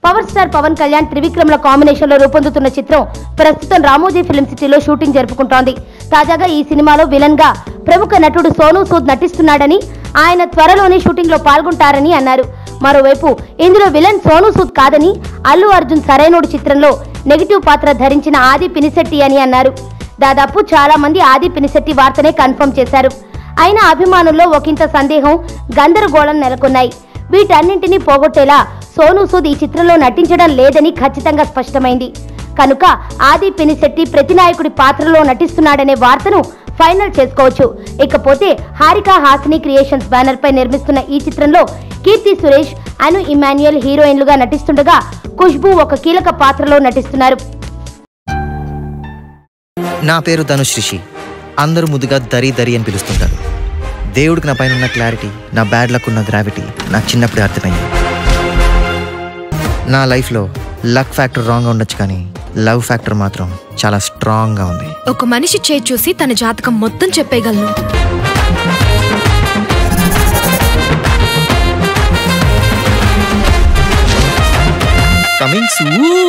Power star Pawan Kalyan త్రివిక్రమ్ల combination లో రూపొందుతున్న చిత్రం ప్రస్తుతం రామోజీ ఫిల్మ్ సిటీలో షూటింగ్ జరుపుకుంటోంది. తాజాగా ఈ సినిమాలో విలన్ గా ప్రముఖ నటుడు సోనూ సూద్ నటిస్తున్నాడని, ఆయన త్వరలోనే షూటింగ్ లో పాల్గొంటారని అన్నారు. మరోవైపు ఇందులో విలన్ సోనూ సూద్ కాదని, అల్లు అర్జున్ సరైనోడు చిత్రంలో నెగిటివ్ పాత్ర ధరించిన ఆది పినిశెట్టి అని అన్నారు. దాదాపు చాలా మంది ఆది పినిశెట్టి వార్తనే కన్ఫర్మ్ చేశారు. అయినా అభిమానుల్లో ఒకంత సందేహం, గందరగోళం నెలకొన్నాయి. వీటన్నింటినీ పోగొట్టేలా సోనూ సూద్ ఈ చిత్రంలో నటించడం లేదని ఖచ్చితంగా స్పష్టమైంది. కనుక ఆది పినిశెట్టి ప్రతినాయకుడి పాత్రలో నటిస్తున్నాడనే వార్తను ఫైనల్ చేసుకోవచ్చు. ఇకపోతే హారిక హాసిని క్రియేషన్స్ బ్యానర్ పై నిర్మిస్తున్న ఈ చిత్రంలో కీర్తి సురేష్, అను ఇమాన్యుయల్ హీరోయిన్లుగా నటిస్తుండగా ఖుష్బూ ఒక కీలక పాత్రలో నటిస్తున్నారు. నా పేరు ధనుష్ రిషి. అందరూ ముద్దుగా దరి దరి అని పిలుస్తుంటారు. దేవుడికి నా పైన ఉన్న క్లారిటీ, నా బ్యాడ్ లక్ ఉన్న గ్రావిటీ నాకు చిన్నప్పుడే అర్థమైంది. నా లైఫ్లో లక్ ఫ్యాక్టర్ రాంగ్గా ఉండొచ్చు, కానీ లవ్ ఫ్యాక్టర్ మాత్రం చాలా స్ట్రాంగ్గా ఉంది. ఒక మనిషి చేయి చూసి తన జాతకం మొత్తం చెప్పేయగలను. Coming soon.